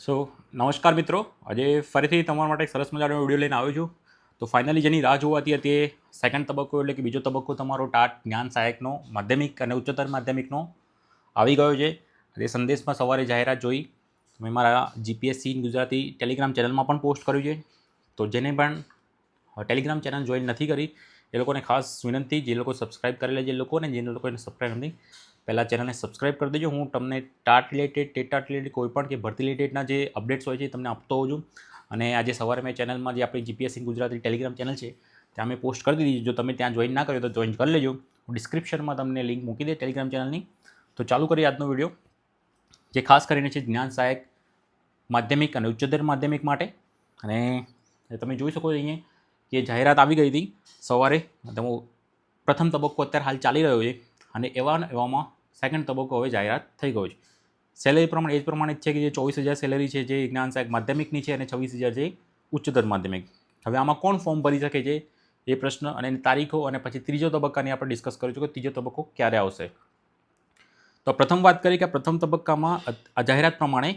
સો નમસ્કાર મિત્રો, આજે ફરીથી તમારા માટે એક સરસ મજાનો વિડીયો લઈને આવ્યો છું. તો ફાઇનલી જેની રાહ જોવાતી હતી એ સેકન્ડ તબક્કો એટલે કે બીજો તબક્કો તમારો ટાટ જ્ઞાન સહાયકનો માધ્યમિક અને ઉચ્ચતર માધ્યમિકનો આવી ગયો છે. એ સંદેશમાં સવારે જાહેરાત જોઈ મેં મારા જીપીએસસી ગુજરાતી ટેલિગ્રામ ચેનલમાં પણ પોસ્ટ કર્યું છે. તો જેને પણ ટેલિગ્રામ ચેનલ જોઈન નથી કરી એ લોકોને ખાસ વિનંતી, જે લોકો સબસ્ક્રાઈબ કરેલા જે લોકોને જે લોકોને સબસ્ક્રાઈબ નથી પહેલાં ચેનલને સબસ્ક્રાઈબ કરી દેજો. હું તમને ટાટ રિલેટેડ ટેટાટ રિલેટેડ કોઈ પણ કે ભરતી રિલેટેડના જે અપડેટ્સ હોય છે તમને આપતો હોઉં છું. અને આજે સવારે મેં ચેનલમાં જે આપણી જીપીએસસી ગુજરાતી ટેલિગ્રામ ચેનલ છે ત્યાં મેં પોસ્ટ કરી દીધી. જો તમે ત્યાં જોઈન ના કર્યો તો જોઈન કરી લેજો. હું ડિસ્ક્રિપ્શનમાં તમને લિંક મૂકી દે ટેલિગ્રામ ચેનલની. તો ચાલુ કરીએ આજનો વિડીયો, જે ખાસ કરીને છે જ્ઞાન સહાયક માધ્યમિક અને ઉચ્ચતર માધ્યમિક માટે. અને તમે જોઈ શકો છો અહીંયા કે જાહેરાત આવી ગઈ હતી સવારે. પ્રથમ તબક્કો અત્યારે હાલ ચાલી રહ્યો છે અને એવામાં સેકન્ડ તબક્કો હવે જાહેરાત થઈ ગયો છે. સેલેરી પ્રમાણે જ છે કે જે 24,000 સેલેરી છે જે જ્ઞાન સહાયક માધ્યમિકની છે અને 26,000 છે ઉચ્ચતર માધ્યમિક. હવે આમાં કોણ ફોર્મ ભરી શકે છે એ પ્રશ્ન અને તારીખો, અને પછી ત્રીજો તબક્કાની આપણે ડિસ્કસ કરીશું કે ત્રીજો તબક્કો ક્યારે આવશે. તો પ્રથમ વાત કરીએ કે પ્રથમ તબક્કામાં આ જાહેરાત પ્રમાણે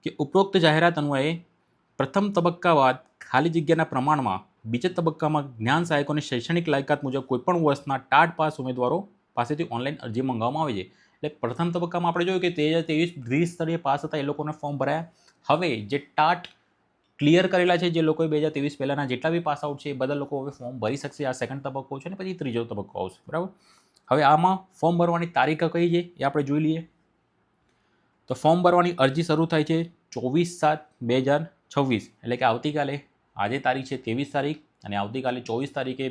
કે ઉપરોક્ત જાહેરાત અન્વયે પ્રથમ તબક્કા બાદ ખાલી જગ્યાના પ્રમાણમાં બીજા તબક્કામાં જ્ઞાન સહાયકોની શૈક્ષણિક લાયકાત મુજબ કોઈપણ વર્ષના ટાટ પાસ ઉમેદવારો પાસેથી ઓનલાઈન અરજી મંગાવવામાં આવે છે. એટલે પ્રથમ તબક્કામાં આપણે જોયું કે 2023 દ્વિસ્તરીય પાસ હતા એ લોકોને ફોર્મ ભરાયા. હવે જે ટાટ ક્લિયર કરેલા છે, જે લોકોએ 2023 પહેલાંના જેટલા બી પાસ આઉટ છે એ બધા લોકો હવે ફોર્મ ભરી શકશે. આ સેકન્ડ તબક્કો છે ને પછી ત્રીજો તબક્કો આવશે, બરાબર. હવે આમાં ફોર્મ ભરવાની તારીખ કઈ છે એ આપણે જોઈ લઈએ. તો ફોર્મ ભરવાની અરજી શરૂ થાય છે 24/7/2026, એટલે કે આવતીકાલે. આજે તારીખ છે 23 તારીખ અને આવતીકાલે 24 તારીખે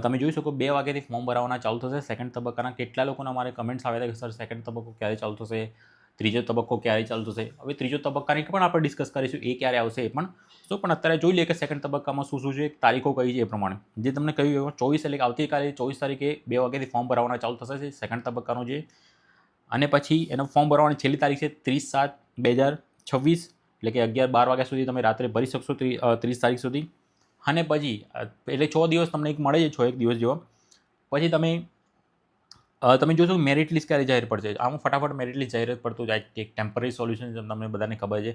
તમે જોઈ શકો 2 વાગ્યાથી ફોર્મ ભરાવાના ચાલુ થશે. સેકન્ડ તબક્કાના કેટલા લોકોના અમારે કમેન્ટ્સ આવ્યા હતા કે સર સેકન્ડ તબક્કો ક્યારે ચાલુ થશે, ત્રીજો તબક્કો ક્યારે ચાલુ થશે. હવે ત્રીજો તબક્કાની પણ આપણે ડિસ્કસ કરીશું એ ક્યારે આવશે એ પણ. પણ અત્યારે જોઈ લઈએ કે સેકન્ડ તબક્કામાં શું શું છે, તારીખો કઈ છે એ પ્રમાણે. જે તમને કહ્યું 24 એટલે કે આવતીકાલે 24 તારીખે 2 વાગ્યાથી ફોર્મ ભરાવાના ચાલુ થશે સેકન્ડ તબક્કાનો જે. અને પછી એનો ફોર્મ ભરવાની છેલ્લી તારીખ છે 30/7/2026, એટલે કે 11-12 વાગ્યા સુધી તમે રાત્રે ભરી શકશો 30 તારીખ સુધી. અને પછી એટલે 6 દિવસ તમને એક મળે છે, 6 દિવસ જેવો. પછી તમે જોશો મેરિટ લિસ્ટ ક્યારે જાહેર પડશે. આમાં ફટાફટ મેરિટ લિસ્ટ જાહેરાત પડતું જાય. એક ટેમ્પરરી સોલ્યુશન તમને બધાને ખબર છે,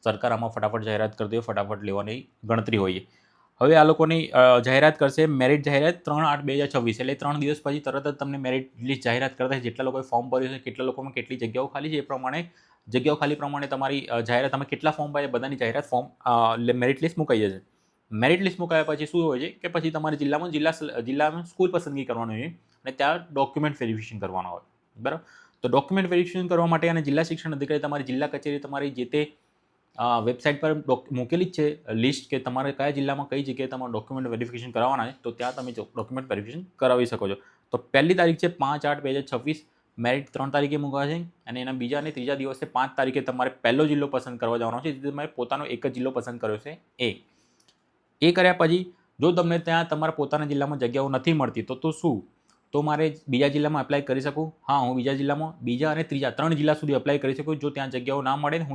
સરકાર આમાં ફટાફટ જાહેરાત કરી દે, ફટાફટ લેવાની ગણતરી હોય. હવે આ લોકોની જાહેરાત કરશે મેરિટ જાહેરાત 3/8/2026, એટલે 3 દિવસ પછી તરત જ તમને મેરિટ લિસ્ટ જાહેરાત કરતા છે. જેટલા લોકોએ ફોર્મ ભર્યું છે, કેટલા લોકોમાં કેટલી જગ્યાઓ ખાલી છે એ પ્રમાણે જગ્યાઓ ખાલી પ્રમાણે તમારી જાહેરાત, તમે કેટલા ફોર્મ ભર્યા બધાની જાહેરાત મેરિટ લિસ્ટ મુકાઈ જશે. મેરિટ લિસ્ટ મુકાયા પછી શું હોય છે કે પછી તમારે જિલ્લામાં સ્કૂલ પસંદગી કરવાની હોય અને ત્યાં ડોક્યુમેન્ટ વેરિફિકેશન કરવાનું હોય, બરાબર. તો ડોક્યુમેન્ટ વેરિફિકેશન કરવા માટે અને જિલ્લા શિક્ષણ અધિકારી તમારી જિલ્લા કચેરી તમારી જે તે વેબસાઇટ પર મૂકેલી જ છે લિસ્ટ કે તમારે કયા જિલ્લામાં કઈ જગ્યાએ તમારે ડોક્યુમેન્ટ વેરિફિકેશન કરવાના છે. તો ત્યાં તમે ડોક્યુમેન્ટ વેરિફિકેશન કરાવી શકો છો. તો પહેલી તારીખ છે 5/8/2026, મેરિટ 3 તારીખે મુકાશે અને એના બીજા અને ત્રીજા દિવસે 5 તારીખે તમારે પહેલો જિલ્લો પસંદ કરવા જવાનો છે. તમારે પોતાનો એક જ જિલ્લો પસંદ કર્યો છે એ કર્યા પછી જો તમને ત્યાં તમારા પોતાના જિલ્લામાં જગ્યાઓ નથી મળતી તો શું, તો મારે બીજા જિલ્લામાં એપ્લાય કરી શકું? હા, હું બીજા જિલ્લામાં બીજા અને ત્રીજા 3 જિલ્લા સુધી એપ્લાય કરી શકું. જો ત્યાં જગ્યાઓ ના મળે ને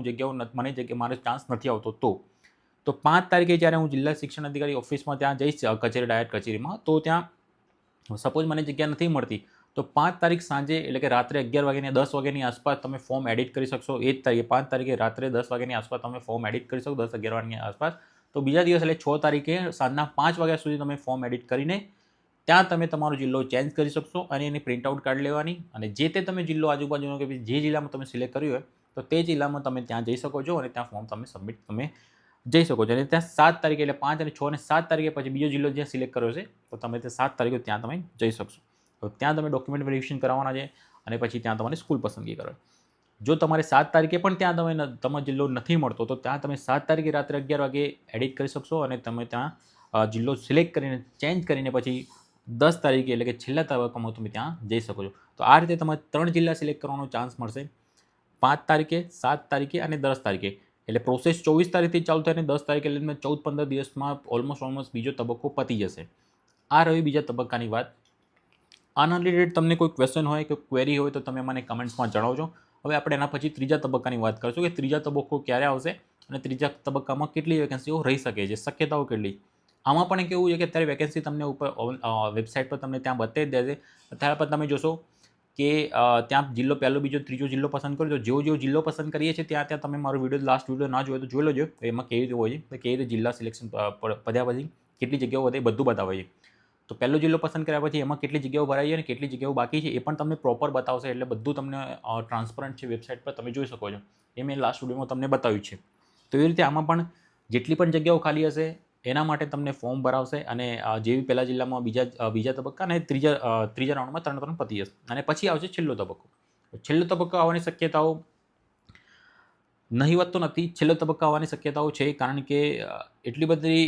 મારે ચાન્સ નથી આવતો તો 5 તારીખે જ્યારે હું જિલ્લા શિક્ષણ અધિકારી ઓફિસમાં ત્યાં જઈશ કચેરી ડાયરેક્ટ કચેરીમાં, તો ત્યાં સપોઝ મને જગ્યા નથી મળતી તો 5 તારીખ સાંજે એટલે કે રાત્રે 11 વાગ્યાની 10 વાગ્યાની આસપાસ તમે ફોર્મ એડિટ કરી શકશો. એ જ તારીખે 5 તારીખે રાત્રે 10 વાગ્યાની આસપાસ તમે ફોર્મ એડિટ કરી શકો, 10-11 વાગ્યાની આસપાસ. તો બીજા દિવસ એટલે 6 તારીખે સાંજના 5 વાગ્યા સુધી તમે ફોર્મ એડિટ કરીને ત્યાં તમે તમારો જિલ્લો ચેન્જ કરી શકશો અને એની પ્રિન્ટઆઉટ કાઢી લેવાની. અને જે તે તમે જિલ્લો આજુબાજુનો કે જે જિલ્લામાં તમે સિલેક્ટ કર્યું હોય તો તે જિલ્લામાં તમે ત્યાં જઈ શકો છો અને ત્યાં ફોર્મ તમે સબમિટ જઈ શકો છો. અને ત્યાં 7 તારીખે એટલે 5 અને 6 અને 7 તારીખે પછી બીજો જિલ્લો જ્યાં સિલેક્ટ કર્યો છે તો તમે તે 7 તારીખે ત્યાં તમે જઈ શકશો. તો ત્યાં તમે ડોક્યુમેન્ટ વેરિફિકેશન કરાવવાના છે અને પછી ત્યાં તમારે સ્કૂલ પસંદગી કરવાની. જો તમારે 7 તારીખે પણ ત્યાં તમારો જિલ્લો નથી મળતો તો ત્યાં તમે 7 તારીખે રાત્રે 11 વાગે એડિટ કરી શકશો અને તમે ત્યાં જિલ્લો સિલેક્ટ કરીને ચેન્જ કરીને પછી 10 તારીખે એટલે કે છેલ્લા તબક્કામાં તમે ત્યાં જઈ શકો છો. તો આ રીતે તમારે 3 જિલ્લા સિલેક્ટ કરવાનો ચાન્સ મળશે, 5 તારીખે, 7 તારીખે અને 10 તારીખે. એટલે પ્રોસેસ 24 તારીખથી ચાલુ થાય અને 10 તારીખે એટલે 14-15 દિવસમાં ઓલમોસ્ટ બીજો તબક્કો પતી જશે. આ રહી બીજા તબક્કાની વાત. આના રિલેટેડ તમને કોઈ ક્વેશ્ચન હોય કે ક્વેરી હોય તો તમે મને કમેન્ટ્સમાં જણાવજો. હવે આપણે એના પછી ત્રીજા તબક્કાની વાત કરીશું કે ત્રીજા તબક્કો ક્યારે આવશે અને ત્રીજા તબક્કામાં કેટલી વેકેન્સીઓ રહી શકે છે, શક્યતાઓ કેટલી. આમાં પણ કેવું છે કે અત્યારે વેકેન્સી તમને ઉપર વેબસાઇટ પર તમને ત્યાં બતાવી દેશે. ત્યાર પર તમે જોશો કે ત્યાં જિલ્લો પહેલો બીજો ત્રીજો જિલ્લો પસંદ કરો. તો જેવો જિલ્લો પસંદ કરીએ છીએ ત્યાં તમે મારો લાસ્ટ વિડીયો ના જોયો તો જોઈ લેજો. એમાં કેવી રીતે હોય છે, કેવી રીતે જિલ્લા સિલેક્શન પદ્યા પછી કેટલી જગ્યાઓ વધે બધું બતાવે છે. તો પહેલો જિલ્લો પસંદ કર્યા પછી એમાં કેટલી જગ્યાઓ ભરાઈ છે અને કેટલી જગ્યાઓ બાકી છે એ પણ તમને પ્રોપર બતાવશે. એટલે બધું તમને ટ્રાન્સપરન્ટ છે વેબસાઇટ પર, તમે જોઈ શકો છો. એ મેં લાસ્ટ વિડીયોમાં તમને બતાવ્યું છે. તો એ રીતે આમાં પણ જેટલી પણ જગ્યાઓ ખાલી હશે એના માટે તમને ફોર્મ ભરાવશે અને જેવી પહેલા જિલ્લામાં બીજા તબક્કા અને ત્રીજા રાઉન્ડમાં 3 પતી જશે અને પછી આવશે છેલ્લો તબક્કો. છેલ્લો તબક્કો આવવાની શક્યતાઓ નહીવત તો નથી. છેલ્લો તબક્કો આવવાની શક્યતાઓ છે કારણ કે એટલી બધી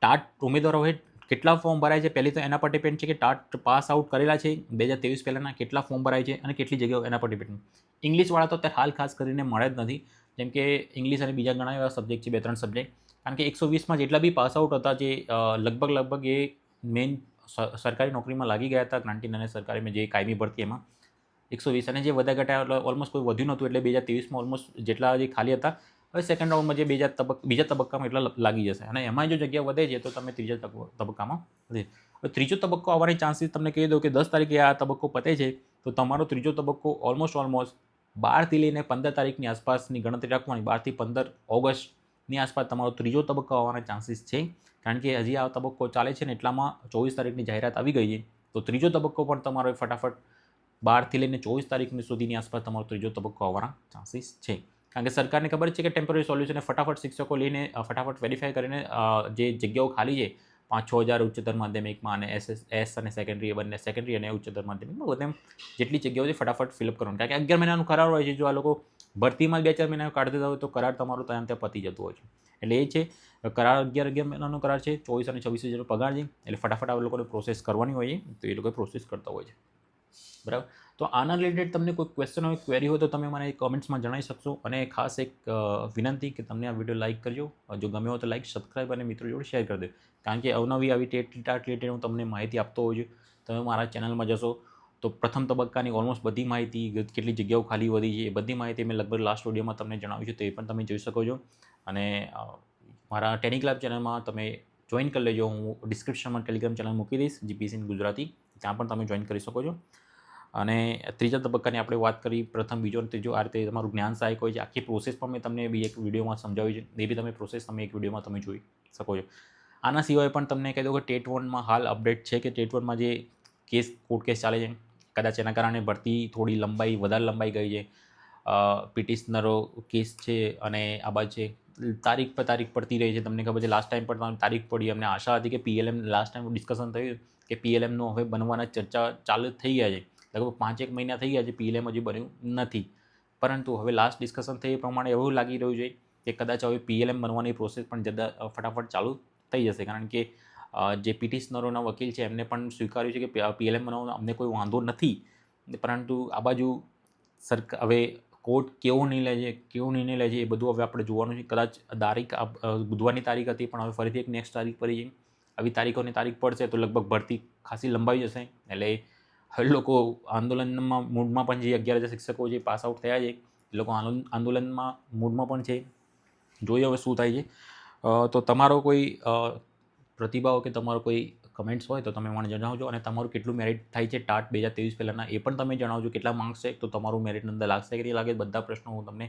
ટાટ ઉમેદવારો હોય. કેટલા ફોર્મ ભરાય છે પહેલી તો એના પર ડિપેન્ડ છે કે ટાટ પાસ આઉટ કરેલા છે 2023 પહેલાંના કેટલા ફોર્મ ભરાય છે અને કેટલી જગ્યાઓ એના પર ડિપેન્ડ. ઇંગ્લિશવાળા તો અત્યારે હાલ ખાસ કરીને મળે જ નથી. જેમ કે ઇંગ્લિશ અને બીજા ઘણા એવા સબ્જેક્ટ છે 2-3 સબ્જેક્ટ. કારણ કે 120માં જેટલા બી પાસ આઉટ હતા જે લગભગ એ મેઇન સરકારી નોકરીમાં લાગી ગયા હતા. ગ્રાન્ટીન અને સરકારીમાં જે કાયમી ભરતી એમાં 120 અને જે વધારે ઘટ્યા એટલે ઓલમોસ્ટ કોઈ વધ્યું નહોતું. એટલે 2023માં ઓલમોસ્ટ જેટલા જે ખાલી હતા હવે સેકન્ડ રાઉન્ડમાં જે બીજા તબક્કામાં એટલા લાગી જશે અને એમાં જો જગ્યા વધે છે તો તમે ત્રીજા તબક્કામાં વધે. ત્રીજો તબક્કો આવવાની ચાન્સીસ તમને કહી દઉં કે 10 તારીખે આ તબક્કો પતે છે તો તમારો ત્રીજો તબક્કો ઓલમોસ્ટ 12થી લઈને 15 તારીખની આસપાસની ગણતરી રાખવાની. 12થી 15 ઓગસ્ટની આસપાસ તમારો ત્રીજો તબક્કો આવવાના ચાન્સીસ છે. કારણ કે હજી આ તબક્કો ચાલે છે ને એટલામાં 24 તારીખની જાહેરાત આવી ગઈ છે. તો ત્રીજો તબક્કો પણ તમારો ફટાફટ 12થી લઈને 24 તારીખ સુધીની આસપાસ તમારો ત્રીજો તબક્કો આવવાના ચાન્સીસ છે. કારણ કે સરકારને ખબર છે કે ટેમ્પરરી સોલ્યુશને ફટાફટ શિક્ષકો લઈને ફટાફટ વેરીફાઈ કરીને જે જગ્યાઓ ખાલી છે 5-6 હજાર ઉચ્ચતર માધ્યમિકમાં અને એસ અને સેકન્ડરી બંને સેકન્ડરી અને ઉચ્ચતર માધ્યમિકમાં બધે જેટલી જગ્યાઓ છે ફટાફટ ફિલઅપ કરવાનું. કારણ કે 11 મહિનાનું કરાર હોય છે. જો આ લોકો ભરતીમાં 2-4 મહિના કાઢી દેતા હોય તો કરાર તમારો ત્યાં પતી જતું હોય છે. એટલે એ છે કરાર 11 મહિનાનો કરાર છે. 24 અને 26 હજાર પગાર છે. એટલે ફટાફટ આ લોકોને પ્રોસેસ કરવાની હોય છે તો એ લોકો પ્રોસેસ કરતા હોય છે. બરાબર. તો આના રિલેટેડ તમને કોઈ ક્વેશ્ચન હોય ક્વેરી હોય તો તમે મને કમેન્ટ્સમાં જણાવી શકશો. અને ખાસ એક વિનંતી કે તમને આ વિડીયો લાઇક કરજો. જો ગમ્યો હોય તો લાઇક, સબસ્ક્રાઈબ અને મિત્રો જોડે શેર કરી દો. કારણ કે અવનવી આવી ટાટ રિલેટેડ હું તમને માહિતી આપતો હોઉં છું. તમે મારા ચેનલમાં જશો તો પ્રથમ તબક્કાની ઓલમોસ્ટ બધી માહિતી, કેટલી જગ્યાઓ ખાલી વધી છે એ બધી માહિતી મેં લગભગ લાસ્ટ વિડીયોમાં તમને જણાવ્યું છે. તો એ પણ તમે જોઈ શકો છો. અને મારા ટેલિગ્રામ ચેનલમાં તમે જોઈન કરી લેજો. હું ડિસ્ક્રિપ્શનમાં ટેલિગ્રામ ચેનલ મૂકી દઈશ જીપીએસસી ગુજરાતી. ત્યાં પણ તમે જોઈન કરી શકો છો. અને ત્રીજા તબક્કાની આપણે વાત કરી. પ્રથમ, બીજો અને ત્રીજો આ રીતે તમારું જ્ઞાન સહાયક હોય છે. આખી પ્રોસેસ પણ મેં તમને બી એક વિડીયોમાં સમજાવી છે. એ બી તમે પ્રોસેસ તમે એક વિડીયોમાં તમે જોઈ શકો છો. આના સિવાય પણ તમને કહી દઉં કે ટેટ 1માં હાલ અપડેટ છે કે ટેટ 1માં જે કોર્ટ કેસ ચાલે છે કદાચ એના કારણે ભરતી થોડી વધારે લંબાઈ ગઈ છે. પિટિશનરો કેસ છે અને આ બાજુ છે તારીખ પડતી રહી છે. તમને ખબર છે લાસ્ટ ટાઈમ પણ તારીખ પડી. અમને આશા હતી કે પીએલએમ લાસ્ટ ટાઈમ ડિસ્કશન થયું કે પીએલએમનો હવે બનવાના ચર્ચા ચાલુ થઈ ગયા છે. લગભગ 5-1 મહિના થઈ ગયા છે. પીએલએમ હજી બન્યું નથી. પરંતુ હવે લાસ્ટ ડિસ્કશન થઈ એ પ્રમાણે એવું લાગી રહ્યું છે કે કદાચ હવે પીએલએમ બનવાની પ્રોસેસ પણ ફટાફટ ચાલુ થઈ જશે. કારણ કે જે પિટિશનરોના વકીલ છે એમને પણ સ્વીકાર્યું છે કે પીએલએમ બનાવવાનો અમને કોઈ વાંધો નથી. પરંતુ આ બાજુ હવે કોર્ટ કેવો નિર્ણય લે છે એ બધું હવે આપણે જોવાનું છે. કદાચ બુધવારની તારીખ હતી પણ હવે ફરીથી એક નેક્સ્ટ તારીખ પડી છે. આવી તારીખોની તારીખ પડશે તો લગભગ ભરતી ખાસી લંબાઈ જશે. એટલે હવે લોકો આંદોલનમાં મૂડમાં પણ જે 11,000 શિક્ષકો જે પાસ આઉટ થયા છે એ લોકો આંદોલનમાં મૂડમાં પણ છે. જોઈએ હવે શું થાય છે. તો તમારો કોઈ પ્રતિભાવ કે તમારો કોઈ કમેન્ટ્સ હોય તો તમે મને જણાવજો. અને તમારું કેટલું મેરિટ થાય છે ટાટ 2023 પહેલાંના એ પણ તમે જણાવજો. કેટલા માર્ક્સ છે તો તમારું મેરિટ અંદર લાગશે કે નહીં લાગે. બધા પ્રશ્નો હું તમને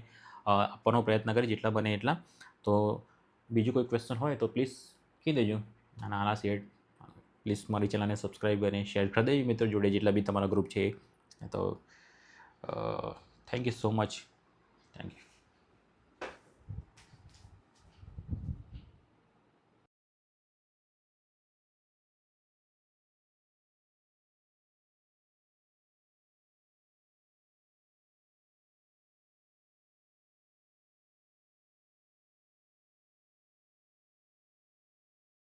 આપવાનો પ્રયત્ન કરીશ જેટલા બને એટલા. તો બીજું કોઈ ક્વેશ્ચન હોય તો પ્લીઝ કહી દેજો. અને આના સિવાય પ્લીઝ મારી ચેનલને સબસ્ક્રાઈબ અને શેર કરી દેજો મિત્રો જોડે જેટલા બી તમારા ગ્રુપ છે. તો thank you so much. Thank you.